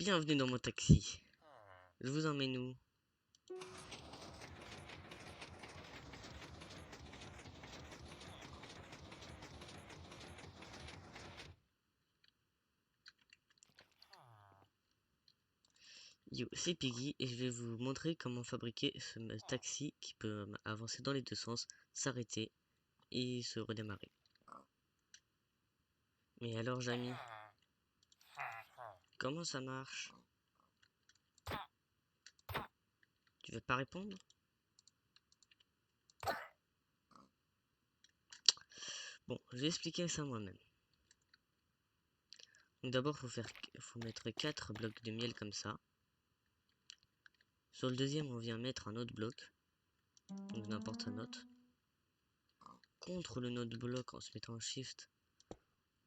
Bienvenue dans mon taxi. Je vous emmène où? Yo, c'est Piggy et je vais vous montrer comment fabriquer ce taxi qui peut avancer dans les deux sens, s'arrêter et se redémarrer. Mais alors, Jamy, comment ça marche? Tu veux pas répondre? Bon, je vais expliquer ça moi-même. Donc d'abord, faut mettre 4 blocs de miel comme ça. Sur le deuxième, on vient mettre un autre bloc, donc n'importe un autre. Contre le node bloc, en se mettant en shift,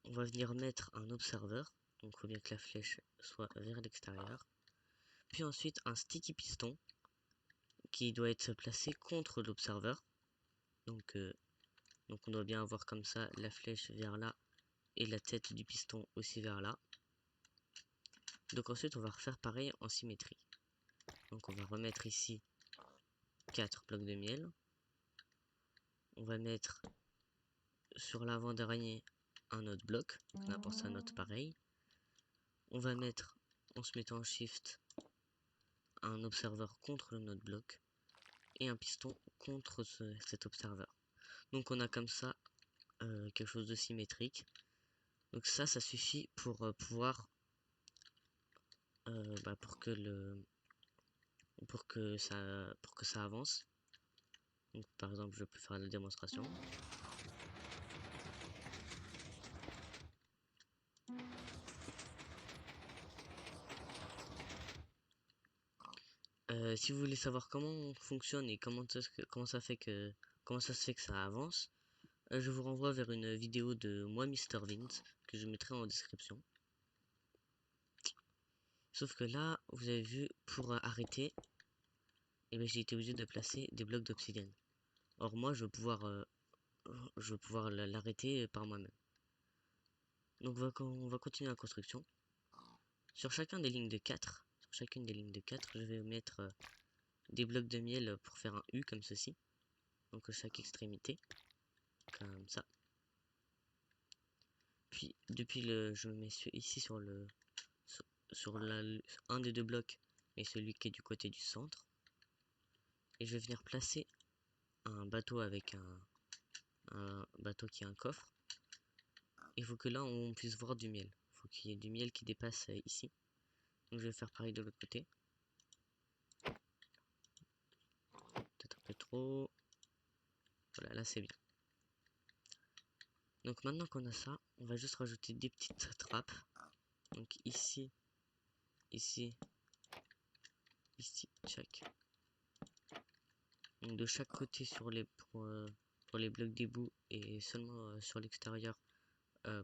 on va venir mettre un observeur. Donc il faut bien que la flèche soit vers l'extérieur. Puis ensuite un sticky piston qui doit être placé contre l'observeur. Donc on doit bien avoir comme ça la flèche vers là et la tête du piston aussi vers là. Donc ensuite on va refaire pareil en symétrie. Donc on va remettre ici 4 blocs de miel. On va mettre sur l'avant-dernier un autre bloc, n'importe un autre pareil. On va mettre, en se mettant en shift, un observeur contre le autre bloc et un piston contre cet observeur. Donc on a comme ça quelque chose de symétrique. Donc ça suffit pour pouvoir pour que ça avance. Donc par exemple, je peux faire la démonstration. Si vous voulez savoir comment on fonctionne et comment ça se fait que ça avance, je vous renvoie vers une vidéo de moi MrVince que je mettrai en description. Sauf que là, vous avez vu, pour arrêter, j'ai été obligé de placer des blocs d'obsidienne. Or moi, je vais pouvoir l'arrêter par moi-même. Donc on va continuer la construction. Sur chacune des lignes de 4, je vais mettre des blocs de miel pour faire un U comme ceci. Donc chaque extrémité, comme ça. Puis je me mets ici sur un des deux blocs, et celui qui est du côté du centre. Et je vais venir placer un bateau avec un bateau qui a un coffre. Il faut que là on puisse voir du miel. Il faut qu'il y ait du miel qui dépasse ici. Donc je vais faire pareil de l'autre côté. Peut-être un peu trop. Voilà, là c'est bien. Donc maintenant qu'on a ça, on va juste rajouter des petites trappes. Donc ici, ici, check. Donc de chaque côté pour les blocs d'égout et seulement sur l'extérieur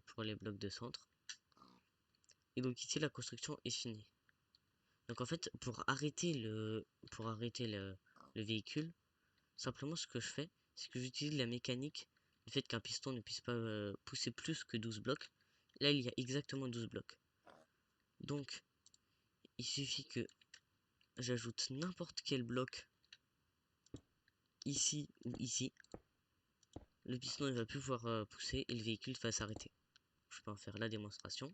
pour les blocs de centre. Et donc ici la construction est finie. Donc en fait pour arrêter le véhicule, simplement ce que je fais, c'est que j'utilise la mécanique du fait qu'un piston ne puisse pas pousser plus que 12 blocs. Là il y a exactement 12 blocs. Donc il suffit que j'ajoute n'importe quel bloc ici ou ici. Le piston ne va plus pouvoir pousser et le véhicule va s'arrêter. Je peux en faire la démonstration.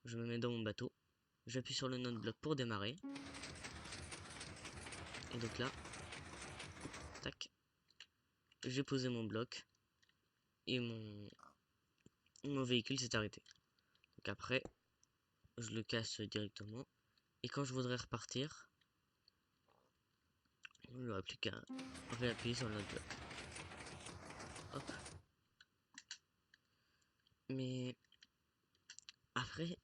Je me mets dans mon bateau. J'appuie sur le node bloc pour démarrer. Et donc là, tac, j'ai posé mon bloc et mon véhicule s'est arrêté. Donc après, je le casse directement. Et quand je voudrais repartir, il n'y aura plus qu'à réappuyer sur le node bloc. Hop. Mais après,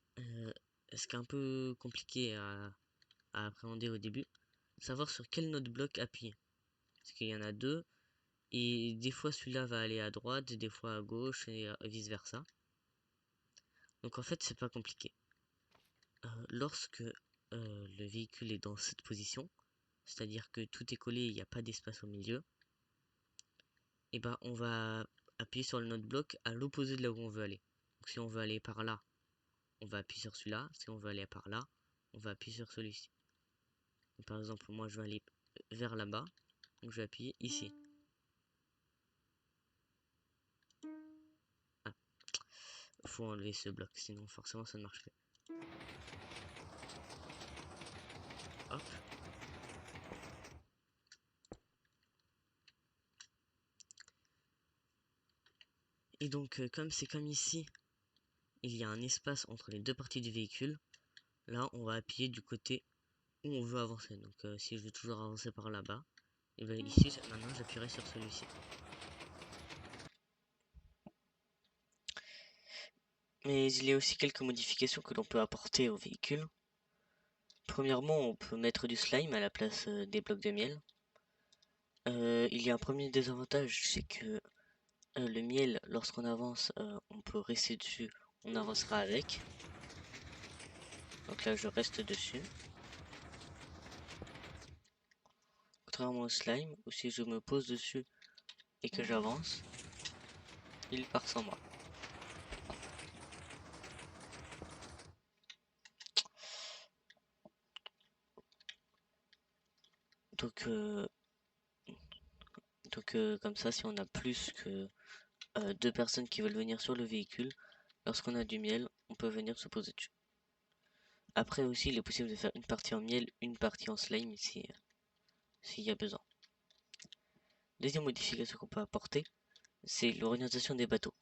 ce qui est un peu compliqué à appréhender au début, savoir sur quel node bloc appuyer. Parce qu'il y en a deux. Et des fois celui-là va aller à droite, des fois à gauche et vice versa. Donc en fait c'est pas compliqué. Lorsque le véhicule est dans cette position, c'est-à-dire que tout est collé, il n'y a pas d'espace au milieu, et ben on va appuyer sur le node bloc à l'opposé de là où on veut aller. Donc si on veut aller par là, on va appuyer sur celui-là. Si on veut aller par là, on va appuyer sur celui-ci. Par exemple, moi je vais aller vers là-bas, donc je vais appuyer ici. Ah, faut enlever ce bloc, sinon forcément ça ne marche plus. Hop. Et donc, comme c'est comme ici, il y a un espace entre les deux parties du véhicule, là on va appuyer du côté où on veut avancer. Donc si je veux toujours avancer par là-bas, et bien ici maintenant j'appuierai sur celui-ci. Mais il y a aussi quelques modifications que l'on peut apporter au véhicule. Premièrement, on peut mettre du slime à la place des blocs de miel. Il y a un premier désavantage, c'est que le miel, lorsqu'on avance, on peut rester dessus, on avancera avec. Donc là, je reste dessus. Contrairement au slime, où si je me pose dessus et que j'avance, il part sans moi. Donc, comme ça, si on a plus que 2 personnes qui veulent venir sur le véhicule, lorsqu'on a du miel, on peut venir se poser dessus. Après aussi, il est possible de faire une partie en miel, une partie en slime s'il y a besoin. Deuxième modification qu'on peut apporter, c'est l'orientation des bateaux.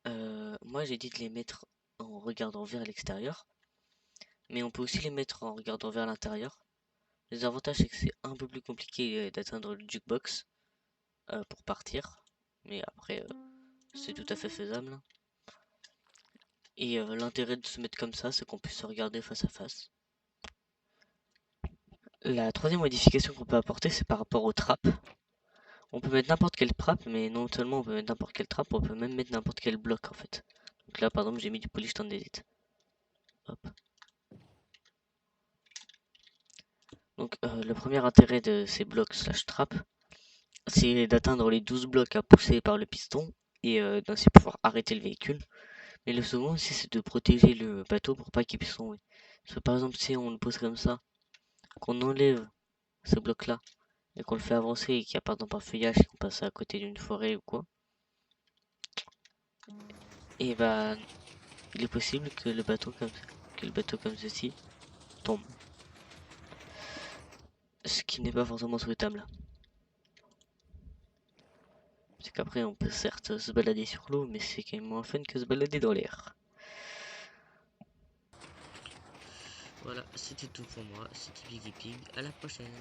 Moi j'ai dit de les mettre en regardant vers l'extérieur, mais on peut aussi les mettre en regardant vers l'intérieur. Les avantages c'est que c'est un peu plus compliqué d'atteindre le jukebox pour partir, mais après c'est tout à fait faisable. Et l'intérêt de se mettre comme ça, c'est qu'on puisse se regarder face à face. La troisième modification qu'on peut apporter, c'est par rapport aux trappes. On peut mettre n'importe quelle trappe, mais non seulement on peut mettre n'importe quelle trappe, on peut même mettre n'importe quel bloc en fait. Donc là par exemple j'ai mis du polish andésite. Hop. Donc le premier intérêt de ces blocs slash trappes, c'est d'atteindre les 12 blocs à pousser par le piston et d'ainsi pouvoir arrêter le véhicule. Mais le second aussi c'est de protéger le bateau pour pas qu'il puisse tomber. Parce que par exemple si on le pose comme ça, qu'on enlève ce bloc là et qu'on le fait avancer et qu'il y a par exemple un feuillage et qu'on passe à côté d'une forêt ou quoi, et bah il est possible que le bateau comme ceci tombe. Ce qui n'est pas forcément souhaitable. C'est qu'après on peut certes se balader sur l'eau, mais c'est quand même moins fun que se balader dans l'air. Voilà, c'était tout pour moi, c'était Piggy Pig, à la prochaine.